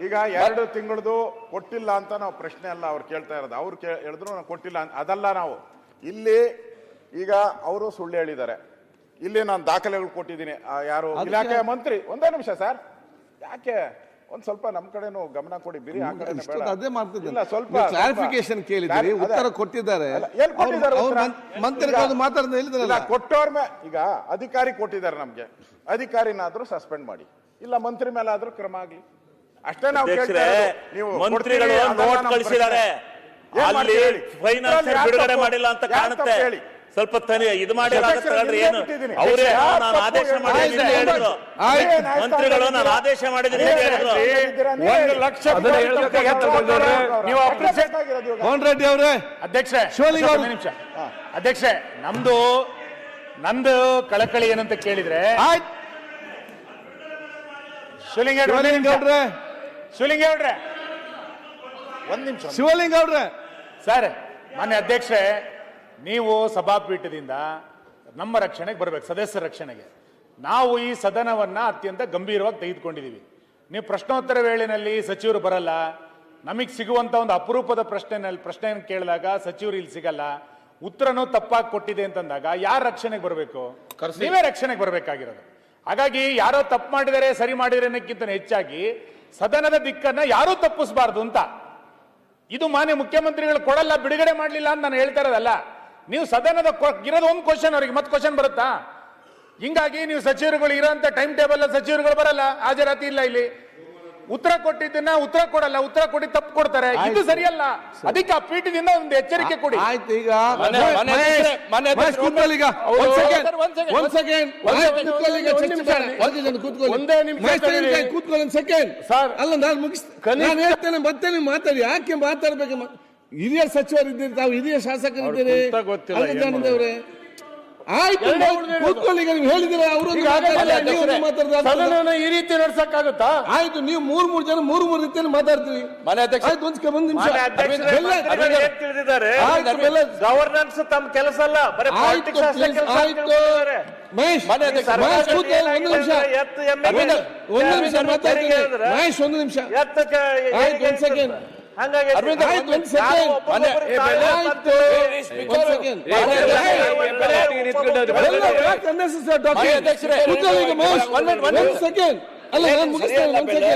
ಈಗ 2 ತಿಂಗಳದು ಕೊಟ್ಟಿಲ್ಲ ಅಂತ ನಾವು ಪ್ರಶ್ನೆ ಅಲ್ಲ ಅವ್ರು ಕೇಳ್ತಾ ಇರೋದು. ಅವ್ರು ಹೇಳಿದ್ರು ನಾವು ಕೊಟ್ಟಿಲ್ಲ ಅದಲ್ಲ. ನಾವು ಇಲ್ಲಿ ಈಗ ಅವರು ಸುಳ್ಳು ಹೇಳಿದ್ದಾರೆ. ಇಲ್ಲಿ ನಾನು ದಾಖಲೆಗಳು ಕೊಟ್ಟಿದ್ದೀನಿ. ಯಾರು ಇಲಾಖೆಯ ಮಂತ್ರಿ, ಒಂದೇ ನಿಮಿಷ ಸರ್, ಯಾಕೆ ಒಂದ್ ಸ್ವಲ್ಪ ನಮ್ ಕಡೆನೂ ಗಮನ ಕೊಡಿ. ಬಿರಿ ಆ ಕಡೆ ಅದೇ ಮಾಡ್ತಿದ್ದಿಲ್ಲ. ಸ್ವಲ್ಪ ಕ್ಲಾರಿಫಿಕೇಶನ್ ಕೇಳಿದ್ರಿ, ಉತ್ತರ ಕೊಟ್ಟಿದ್ದಾರೆ. ಮಂತ್ರಿಗಳು ಮಾತಾಡ್ತಾ ಹೇಳಿದ್ರಲ್ಲ, ಕೊಟ್ಟವ್ರ ಮೇಲೆ ಈಗ ಅಧಿಕಾರಿ ಕೊಟ್ಟಿದ್ದಾರೆ. ನಮ್ಗೆ ಅಧಿಕಾರಿನಾದ್ರೂ ಸಸ್ಪೆಂಡ್ ಮಾಡಿ, ಇಲ್ಲ ಮಂತ್ರಿ ಮೇಲೆ ಆದ್ರೂ ಕ್ರಮ ಆಗ್ಲಿ, ಅಷ್ಟೇ ನಾವು ಕೇಳ್ತಾ ಇರೋದು. ನೀವು ಮಂತ್ರಿಗಳು ನೋಟ್ ಕಳಿಸಿದ್ದಾರೆ, ಅಲ್ಲಿ ಫೈನಾನ್ಸ್ ಬಿಡುಗಡೆ ಮಾಡಿಲ್ಲ ಅಂತ ಕಾಣುತ್ತೆ. ಸ್ವಲ್ಪ ಇದು ಮಾಡಿ ಏನು ಅವರೇ ನಾನು ಆದೇಶ ಮಾಡಿದ್ದೀನಿ ಹೇಳಿದ್ರು. ಮಂತ್ರಿಗಳು ನಾನು ಆದೇಶ ಮಾಡಿದ್ದೀನಿ ಹೇಳಿದ್ರು. 1 ಲಕ್ಷ ಮೋಹನ್ ರೆಡ್ಡಿ ಅವರೇ, ಅಧ್ಯಕ್ಷೆ ನಿಮಿಷ. ಅಧ್ಯಕ್ಷೆ, ನಂದು ಕಳಕಳಿ ಏನಂತ ಕೇಳಿದ್ರೆ, ಶಿವಲಿಂಗೇಗೌಡ್ರೆ ಒಂದ್ ನಿಮಿಷ. ಶಿವಲಿಂಗೇಗೌಡ್ರೆ ಸರ್, ಮಾನ್ಯ ಅಧ್ಯಕ್ಷೆ, ನೀವು ಸಭಾಪೀಠದಿಂದ ನಮ್ಮ ರಕ್ಷಣೆಗೆ ಬರಬೇಕು, ಸದಸ್ಯರ ರಕ್ಷಣೆಗೆ. ನಾವು ಈ ಸದನವನ್ನ ಅತ್ಯಂತ ಗಂಭೀರವಾಗಿ ತೆಗೆದುಕೊಂಡಿದ್ದೀವಿ. ನೀವು ಪ್ರಶ್ನೋತ್ತರ ವೇಳೆಯಲ್ಲಿ ಸಚಿವರು ಬರಲ್ಲ, ನಮಗೆ ಸಿಗುವಂತ ಒಂದು ಅಪರೂಪದ ಪ್ರಶ್ನೆಯನ್ನು ಕೇಳಿದಾಗ ಸಚಿವರು ಇಲ್ಲಿ ಸಿಗಲ್ಲ, ಉತ್ತರನೂ ತಪ್ಪಾಗಿ ಕೊಟ್ಟಿದೆ ಅಂತಂದಾಗ ಯಾರು ರಕ್ಷಣೆಗೆ ಬರಬೇಕು? ನೀವೇ ರಕ್ಷಣೆಗೆ ಬರಬೇಕಾಗಿರೋದು. ಹಾಗಾಗಿ ಯಾರೋ ತಪ್ಪು ಮಾಡಿದರೆ ಸರಿ ಮಾಡಿದರೆ ಅನ್ನೋಕ್ಕಿಂತ ಹೆಚ್ಚಾಗಿ ಸದನದ ದಿಕ್ಕನ್ನ ಯಾರೂ ತಪ್ಪಿಸಬಾರ್ದು ಅಂತ. ಇದು ಮಾನ್ಯ ಮುಖ್ಯಮಂತ್ರಿಗಳು ಕೊಡಲ್ಲ, ಬಿಡುಗಡೆ ಮಾಡಲಿಲ್ಲ ಅಂತ ನಾನು ಹೇಳ್ತಾ ಇರೋದಲ್ಲ. ನೀವು ಸದನದ ಇರೋದು ಒಂದು ಕ್ವಶನ್, ಅವ್ರಿಗೆ ಮತ್ತೆ ಕ್ವಶನ್ ಬರುತ್ತಾ? ಹಿಂಗಾಗಿ ನೀವು ಸಚಿವರುಗಳು ಇರೋಂಥ ಟೈಮ್ ಟೇಬಲ್ ಸಚಿವರುಗಳು ಬರಲ್ಲ, ಹಾಜರಾತಿ ಇಲ್ಲ. ಇಲ್ಲಿ ಉತ್ತರ ಕೊಟ್ಟಿದ್ದನ್ನ ಉತ್ತರ ಕೊಡಲ್ಲ, ಉತ್ತರ ಕೊಡಿ ತಪ್ಪು ಕೊಡ್ತಾರೆ. ಇದು ಸರಿಯಲ್ಲ. ಅದಕ್ಕೆ ಆ ಪೀಠದಿಂದ ಒಂದು ಎಚ್ಚರಿಕೆ ಕೊಡಿ. ಆಯ್ತು. ಈಗ ಕೂತ್ಕೊಳ್ಳಿ ಸೆಕೆಂಡ್ ಅಲ್ಲ, ನಾನು ಮುಗಿಸ್ತೇನೆ ಹೇಳ್ತೇನೆ, ಮತ್ತೆ ನೀವು ಮಾತಾಡಿ. ಯಾಕೆ ಮಾತಾಡ್ಬೇಕು? ಹಿರಿಯ ಸಚಿವರಿದ್ದೀರಿ, ತಾವು ಹಿರಿಯ ಶಾಸಕರಿದ್ದೀರಿ. ಅವರೇ ಆಯ್ತು, ಕೂತ್ಕೊಳ್ಳಿ. ನೀವು ಹೇಳಿದ್ರೆ ಅವರು ಈ ರೀತಿ ನಡ್ಸಕ್ಕಾಗುತ್ತಾ? ಆಯ್ತು, ನೀವು 3 ಜನ 3 ರೀತಿಯಲ್ಲಿ ಮಾತಾಡ್ತೀವಿ. ಒಂದ್ ನಿಮಿಷ ಗವರ್ನೆನ್ಸ್ ತಮ್ಮ ಕೆಲಸ ಅಲ್ಲ, ಆಯ್ತು ಮಹೇಶ್, ಒಂದು ನಿಮಿಷ ಮಾತಾಡ್ತೀನಿ. ಮಹೇಶ್ ಒಂದು ನಿಮಿಷ, ಆಯ್ತು, ಒಂದ್ ಸೆಕೆಂಡ್. ಅಲ್ಲ, ನಾನು ಮುಗಿಸ್ತೇನೆ.